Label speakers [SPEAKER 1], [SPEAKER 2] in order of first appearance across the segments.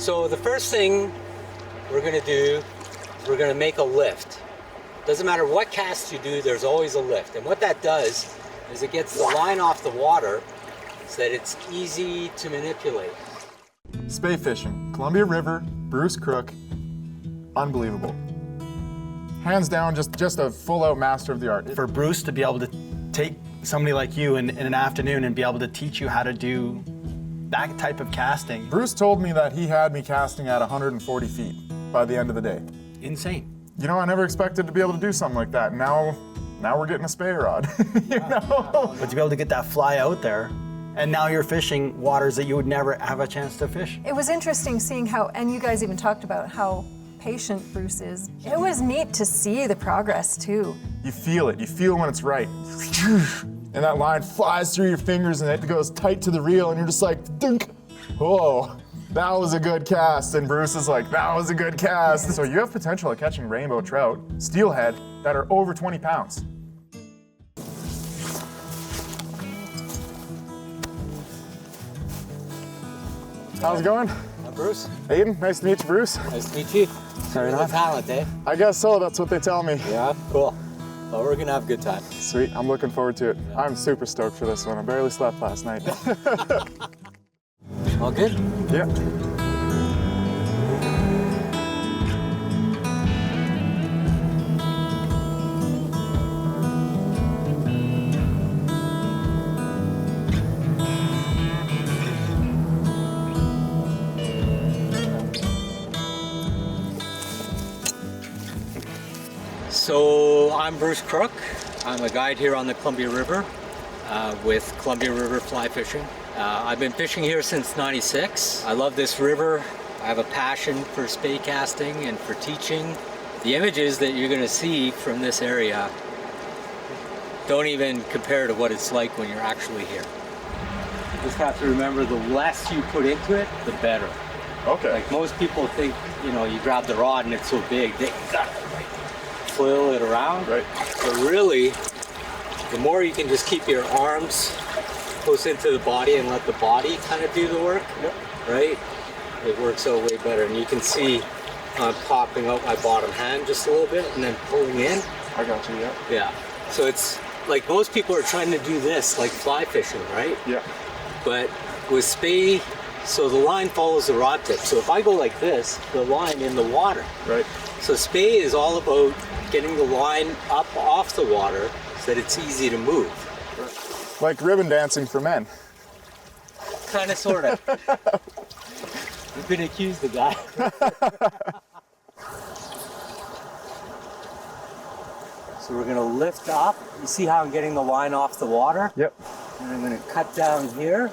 [SPEAKER 1] So the first thing we're gonna do, we're gonna make a lift. Doesn't matter what cast you do, there's always a lift. And what that does is it gets the line off the water so that it's easy to manipulate.
[SPEAKER 2] Spey fishing, Columbia River, Bruce Kruk, unbelievable. Hands down, just a full-out master of the art.
[SPEAKER 3] For Bruce to be able to take somebody like you in an afternoon and be able to teach you how to do that type of casting.
[SPEAKER 2] Bruce told me that he had me casting at 140 feet by the end of the day.
[SPEAKER 3] Insane.
[SPEAKER 2] You know, I never expected to be able to do something like that. Now we're getting a Spey rod, you know?
[SPEAKER 3] But to be able to get that fly out there, and now you're fishing waters that you would never have a chance to fish.
[SPEAKER 4] It was interesting seeing how, and you guys even talked about how patient Bruce is. It was neat to see the progress too.
[SPEAKER 2] You feel it when it's right. And that line flies through your fingers and it goes tight to the reel and you're just like, dunk. Whoa, that was a good cast. And Bruce is like, that was a good cast. So you have potential at catching rainbow trout, steelhead, that are over 20 pounds. How's it going?
[SPEAKER 1] I'm Bruce.
[SPEAKER 2] Aiden, nice to meet you, Bruce.
[SPEAKER 1] Nice to meet you.
[SPEAKER 2] Sorry,
[SPEAKER 1] No talent, eh?
[SPEAKER 2] I guess so, that's what they tell me.
[SPEAKER 1] Yeah, cool. Well, we're gonna have a good time.
[SPEAKER 2] Sweet, I'm looking forward to it. Yeah. I'm super stoked for this one. I barely slept last night.
[SPEAKER 1] All good?
[SPEAKER 2] Yeah.
[SPEAKER 1] So I'm Bruce Kruk. I'm a guide here on the Columbia River with Columbia River fly fishing. I've been fishing here since '96. I love this river. I have a passion for spey casting and for teaching. The images that you're going to see from this area don't even compare to what it's like when you're actually here. You just have to remember, the less you put into it, the better.
[SPEAKER 2] Okay.
[SPEAKER 1] Like most people think, you know, you grab the rod and it's so big, they gotta like flail it around.
[SPEAKER 2] Right.
[SPEAKER 1] But really, the more you can just keep your arms close into the body and let the body kind of do the work,
[SPEAKER 2] yep.
[SPEAKER 1] Right? It works out way better. And you can see I'm popping out my bottom hand just a little bit and then pulling in.
[SPEAKER 2] I got you, yeah.
[SPEAKER 1] Yeah. So it's like most people are trying to do this, like fly fishing, right?
[SPEAKER 2] Yeah.
[SPEAKER 1] But with spey, so the line follows the rod tip. So if I go like this, the line in the water.
[SPEAKER 2] Right.
[SPEAKER 1] So spey is all about getting the line up off the water so that it's easy to move.
[SPEAKER 2] Like ribbon dancing for men.
[SPEAKER 1] Kind of, sort of. You've been accused of that. So we're gonna lift up. You see how I'm getting the line off the water?
[SPEAKER 2] Yep.
[SPEAKER 1] And I'm gonna cut down here.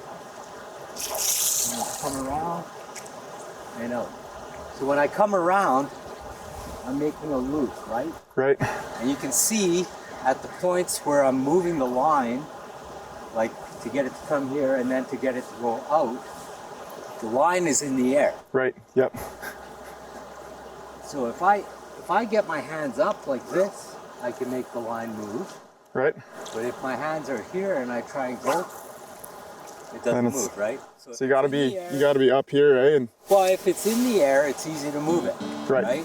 [SPEAKER 1] And I'll come around and out. So when I come around, I'm making a loop, right?
[SPEAKER 2] Right.
[SPEAKER 1] And you can see at the points where I'm moving the line, like to get it to come here and then to get it to go out, the line is in the air.
[SPEAKER 2] Right, yep.
[SPEAKER 1] So if I get my hands up like this, I can make the line move.
[SPEAKER 2] Right.
[SPEAKER 1] But if my hands are here and I try and go, it doesn't move, right?
[SPEAKER 2] So you gotta be up here, eh? And
[SPEAKER 1] well, if it's in the air, it's easy to move it.
[SPEAKER 2] right.
[SPEAKER 1] You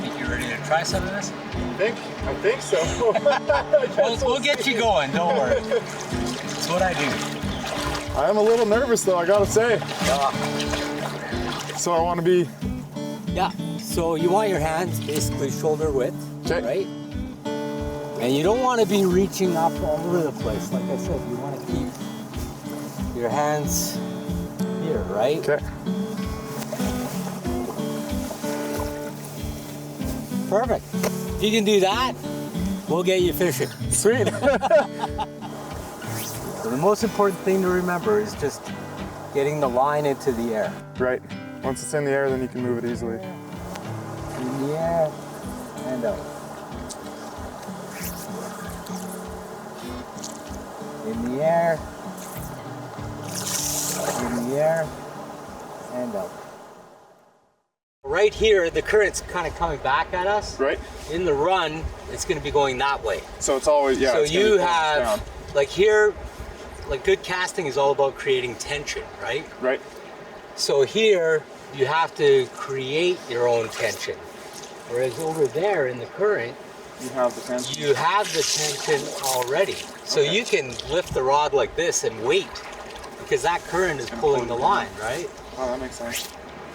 [SPEAKER 1] think you're ready to try some of this?
[SPEAKER 2] I think so.
[SPEAKER 1] We'll get you going, don't worry. That's what I do.
[SPEAKER 2] I am a little nervous though, I gotta say. So I want to be...
[SPEAKER 1] Yeah, so you want your hands basically shoulder width, right? And you don't want to be reaching up all over the place. Like I said, you want to keep your hands here, right?
[SPEAKER 2] Okay.
[SPEAKER 1] Perfect. If you can do that, we'll get you fishing.
[SPEAKER 2] Sweet.
[SPEAKER 1] So the most important thing to remember is just getting the line into the air.
[SPEAKER 2] Right. Once it's in the air, then you can move it easily.
[SPEAKER 1] In the air and out. In the air, and out. Right here, the current's kind of coming back at us.
[SPEAKER 2] Right.
[SPEAKER 1] In the run, it's going to be going that way.
[SPEAKER 2] So it's always, yeah.
[SPEAKER 1] So
[SPEAKER 2] it's gonna
[SPEAKER 1] you
[SPEAKER 2] be
[SPEAKER 1] have,
[SPEAKER 2] down.
[SPEAKER 1] like here, like good casting is all about creating tension, right?
[SPEAKER 2] Right.
[SPEAKER 1] So here you have to create your own tension. Whereas over there in the current,
[SPEAKER 2] You have the tension.
[SPEAKER 1] you have the tension already. So
[SPEAKER 2] Okay.
[SPEAKER 1] you can lift the rod like this and wait because that current is pulling the line, right?
[SPEAKER 2] Oh, that makes sense.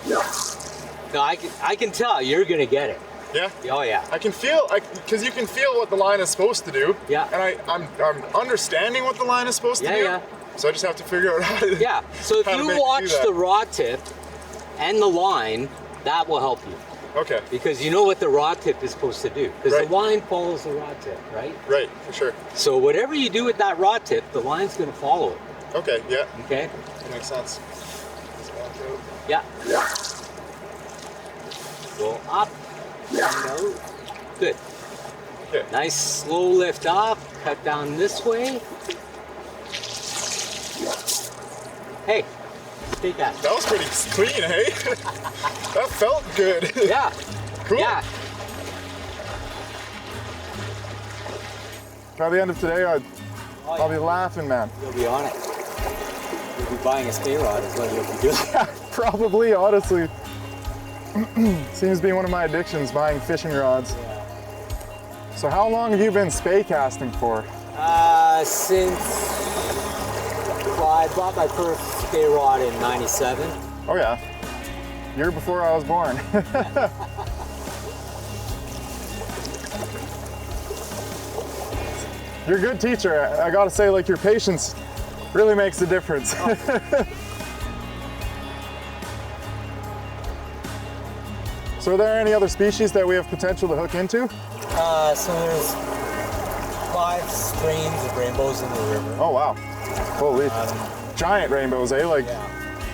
[SPEAKER 1] No, I can tell you're gonna get it.
[SPEAKER 2] Yeah.
[SPEAKER 1] Oh yeah.
[SPEAKER 2] I can feel, because you can feel what the line is supposed to do.
[SPEAKER 1] Yeah.
[SPEAKER 2] And I'm understanding what the line is supposed to do.
[SPEAKER 1] Yeah.
[SPEAKER 2] So I just have to figure out how to.
[SPEAKER 1] Yeah. So if
[SPEAKER 2] how to make
[SPEAKER 1] you
[SPEAKER 2] it do
[SPEAKER 1] watch
[SPEAKER 2] that.
[SPEAKER 1] the rod tip and the line, that will help you.
[SPEAKER 2] Okay.
[SPEAKER 1] Because you know what the rod tip is supposed to do. Because
[SPEAKER 2] Right.
[SPEAKER 1] the line follows the rod tip, right?
[SPEAKER 2] Right, for sure.
[SPEAKER 1] So whatever you do with that rod tip, the line's gonna follow it.
[SPEAKER 2] Okay, yeah,
[SPEAKER 1] Okay?
[SPEAKER 2] that makes sense.
[SPEAKER 1] Yeah. Go up and out. Good.
[SPEAKER 2] Okay.
[SPEAKER 1] Nice slow lift up, cut down this way. Hey, take that.
[SPEAKER 2] That was pretty clean, hey? That felt good.
[SPEAKER 1] Yeah.
[SPEAKER 2] Cool.
[SPEAKER 1] Yeah.
[SPEAKER 2] By the end of today, I'll be laughing, man.
[SPEAKER 1] You'll be on it. You'll be buying a stay rod is what you'll be doing.
[SPEAKER 2] Probably, honestly. Seems to be one of my addictions, buying fishing rods. So how long have you been spey casting for?
[SPEAKER 1] Since well, I bought my first stay rod in '97.
[SPEAKER 2] Oh yeah, year before I was born. You're a good teacher. I gotta say, like, your patience really makes a difference. So are there any other species that we have potential to hook into?
[SPEAKER 1] So there's 5 strains of rainbows in the river.
[SPEAKER 2] Oh wow, holy. Giant rainbows, eh? Like,
[SPEAKER 1] Yeah.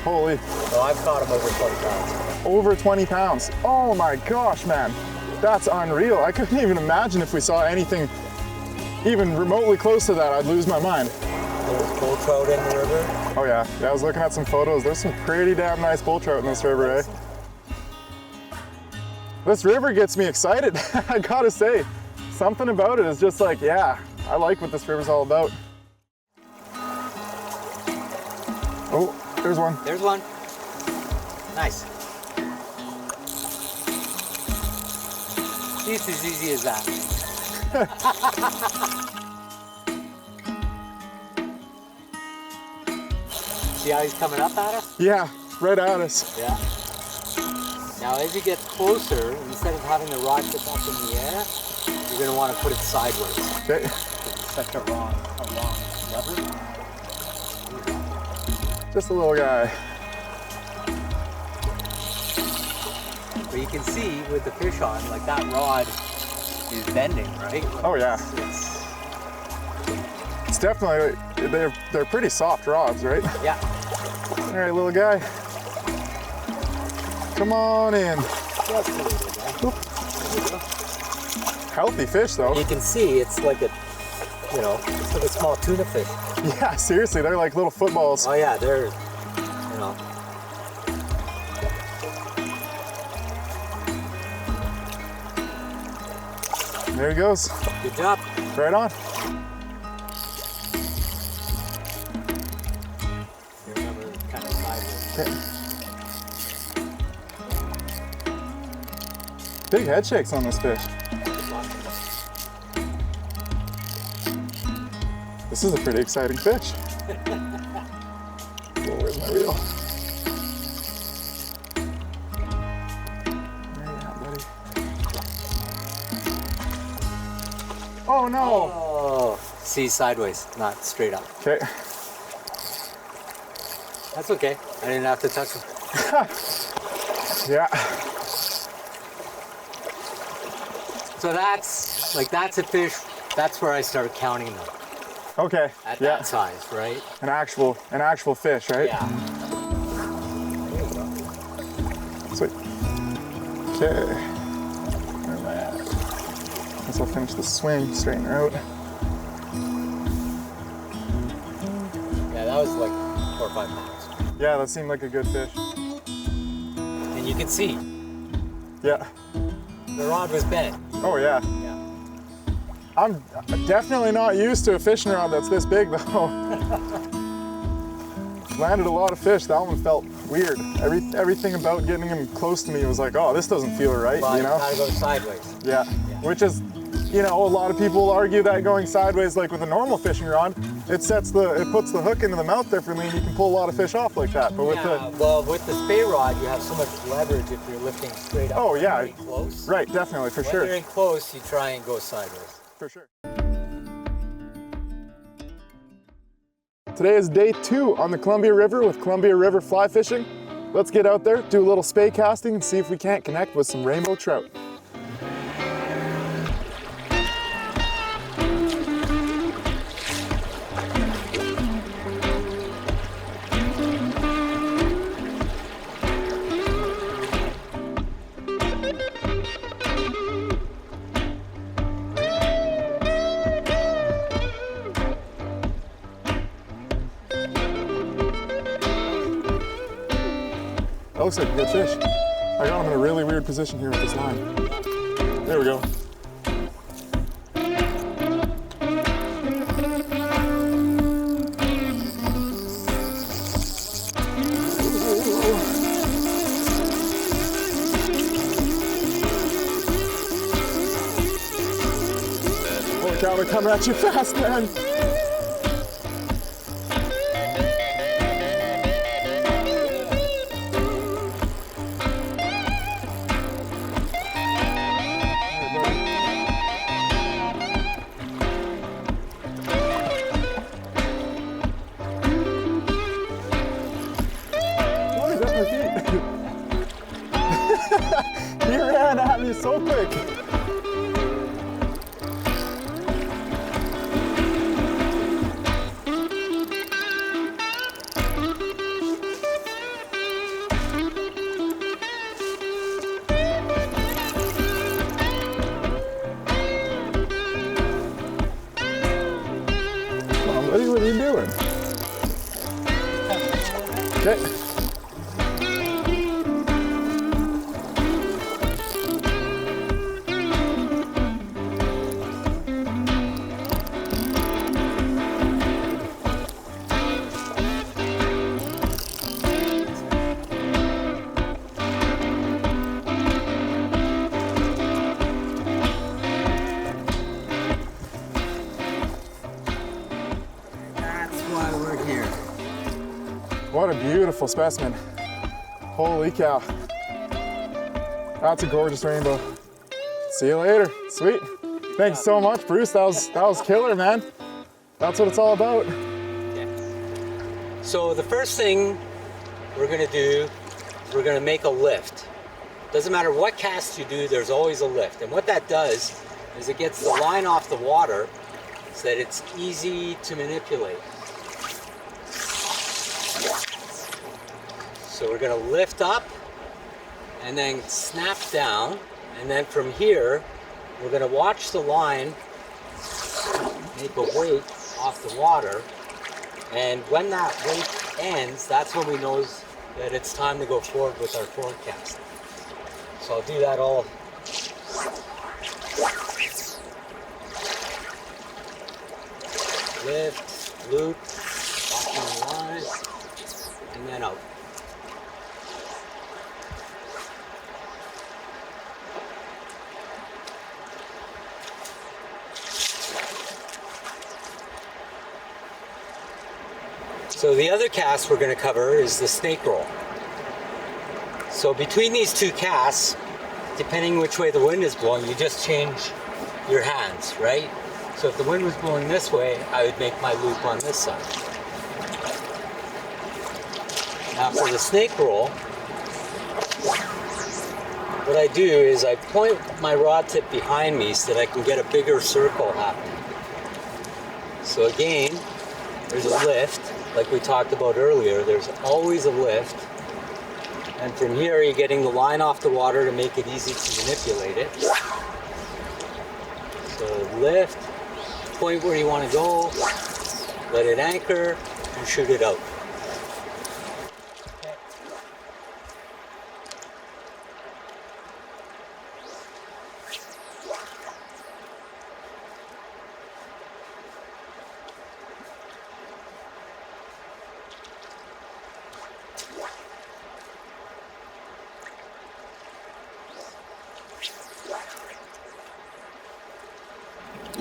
[SPEAKER 2] holy.
[SPEAKER 1] So I've caught them over 20 pounds.
[SPEAKER 2] Over 20 pounds. Oh my gosh, man. That's unreal. I couldn't even imagine if we saw anything even remotely close to that, I'd lose my mind.
[SPEAKER 1] There's bull trout in the river.
[SPEAKER 2] Oh yeah, I was looking at some photos. There's some pretty damn nice bull trout in this river, eh? This river gets me excited, I gotta say. Something about it is just like, yeah, I like what this river's all about. Oh, there's one.
[SPEAKER 1] There's one. Nice. It's as easy as that. See how he's coming up at us?
[SPEAKER 2] Yeah, right at us.
[SPEAKER 1] Yeah. Now as you get closer, instead of having the rod tip up in the air, you're going to want to put it sideways.
[SPEAKER 2] Okay.
[SPEAKER 1] It's such a long lever.
[SPEAKER 2] Just a little guy.
[SPEAKER 1] But you can see with the fish on, like that rod is bending, right?
[SPEAKER 2] Oh yeah. It's definitely, they're pretty soft rods, right?
[SPEAKER 1] Yeah.
[SPEAKER 2] All right, little guy. Come on in.
[SPEAKER 1] Just a little bit.
[SPEAKER 2] Healthy fish though.
[SPEAKER 1] You can see it's like a, it's like a small tuna fish.
[SPEAKER 2] Yeah, seriously, they're like little footballs.
[SPEAKER 1] Oh yeah, they're,
[SPEAKER 2] There he goes.
[SPEAKER 1] Good job.
[SPEAKER 2] Right on.
[SPEAKER 1] You remember kind of sideways.
[SPEAKER 2] Okay. Big head shakes on this fish. This is a pretty exciting fish. Whoa, where's my reel? There you are, buddy. Oh no!
[SPEAKER 1] Oh, see sideways, not straight up.
[SPEAKER 2] Okay.
[SPEAKER 1] That's okay. I didn't have to touch him.
[SPEAKER 2] Yeah.
[SPEAKER 1] So that's a fish. That's where I start counting them
[SPEAKER 2] Okay.
[SPEAKER 1] at
[SPEAKER 2] Yeah.
[SPEAKER 1] that size, right?
[SPEAKER 2] An actual fish, right?
[SPEAKER 1] Yeah.
[SPEAKER 2] Sweet. Okay. Where am I at? Guess I'll finish the swing, straighten her out.
[SPEAKER 1] Yeah, that was like 4 or 5 pounds.
[SPEAKER 2] Yeah, that seemed like a good fish.
[SPEAKER 1] And you can see
[SPEAKER 2] Yeah.
[SPEAKER 1] the rod was bent.
[SPEAKER 2] Oh yeah.
[SPEAKER 1] Yeah.
[SPEAKER 2] I'm definitely not used to a fishing rod that's this big though. Landed a lot of fish. That one felt weird. Everything about getting him close to me was like, oh, this doesn't feel right,
[SPEAKER 1] Well,
[SPEAKER 2] you know?
[SPEAKER 1] gotta go sideways.
[SPEAKER 2] Yeah, which is, you know, a lot of people argue that going sideways, like with a normal fishing rod, it puts the hook into the mouth differently, and you can pull a lot of fish off like that. But with
[SPEAKER 1] with the Spey rod, you have so much leverage if you're lifting straight up.
[SPEAKER 2] Oh, yeah.
[SPEAKER 1] Very close.
[SPEAKER 2] right, definitely, for
[SPEAKER 1] When
[SPEAKER 2] sure.
[SPEAKER 1] you're in close, you try and go sideways.
[SPEAKER 2] For sure. Today is day 2 on the Columbia River with Columbia River fly fishing. Let's get out there, do a little spey casting, and see if we can't connect with some rainbow trout. That looks like a good fish. I got him in a really weird position here with this line. There we go. Holy cow, they're coming at you fast, man. He ran at me so quick. Come on, buddy, what are you doing? Okay. What a beautiful specimen. Holy cow. That's a gorgeous rainbow. See you later. Sweet. Thanks so much, Bruce. That was killer, man. That's what it's all about.
[SPEAKER 1] So the first thing we're gonna do is we're gonna make a lift. Doesn't matter what cast you do, there's always a lift. And what that does is it gets the line off the water so that it's easy to manipulate. So we're gonna lift up and then snap down, and then from here we're gonna watch the line make a wake off the water, and when that wake ends, that's when we know that it's time to go forward with our forward cast. So I'll do that all. Lift, loop, watching the line, and then out. So the other cast we're going to cover is the snake roll. So between these two casts, depending which way the wind is blowing, you just change your hands, right? So if the wind was blowing this way, I would make my loop on this side. Now for the snake roll, what I do is I point my rod tip behind me so that I can get a bigger circle happening. So again, there's a lift. Like we talked about earlier, there's always a lift. And from here, you're getting the line off the water to make it easy to manipulate it. So lift, point where you want to go, let it anchor, and shoot it out.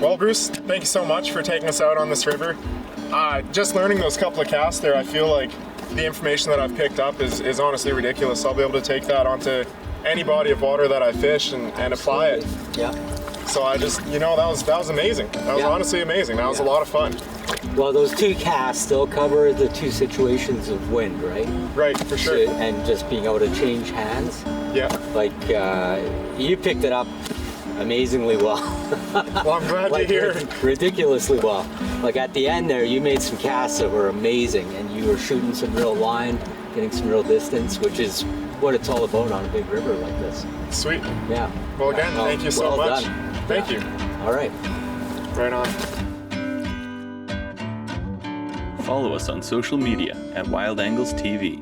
[SPEAKER 2] Well, Bruce, thank you so much for taking us out on this river. Just learning those couple of casts there, I feel like the information that I've picked up is honestly ridiculous. I'll be able to take that onto any body of water that I fish and apply it.
[SPEAKER 1] Yeah.
[SPEAKER 2] So I just, that was amazing. That was honestly amazing. That was a lot of fun.
[SPEAKER 1] Well, those 2 casts still cover the 2 situations of wind, right?
[SPEAKER 2] Right, for sure.
[SPEAKER 1] And just being able to change hands.
[SPEAKER 2] Yeah.
[SPEAKER 1] Like, you picked it up amazingly well.
[SPEAKER 2] Well, I'm glad to hear.
[SPEAKER 1] Ridiculously well. Like at the end there, you made some casts that were amazing, and you were shooting some real line, getting some real distance, which is what it's all about on a big river like this.
[SPEAKER 2] Sweet.
[SPEAKER 1] Yeah.
[SPEAKER 2] Well, again, thank you so
[SPEAKER 1] well
[SPEAKER 2] much.
[SPEAKER 1] done.
[SPEAKER 2] Thank you.
[SPEAKER 1] All right.
[SPEAKER 2] Right on.
[SPEAKER 5] Follow us on social media at Wild Angles TV.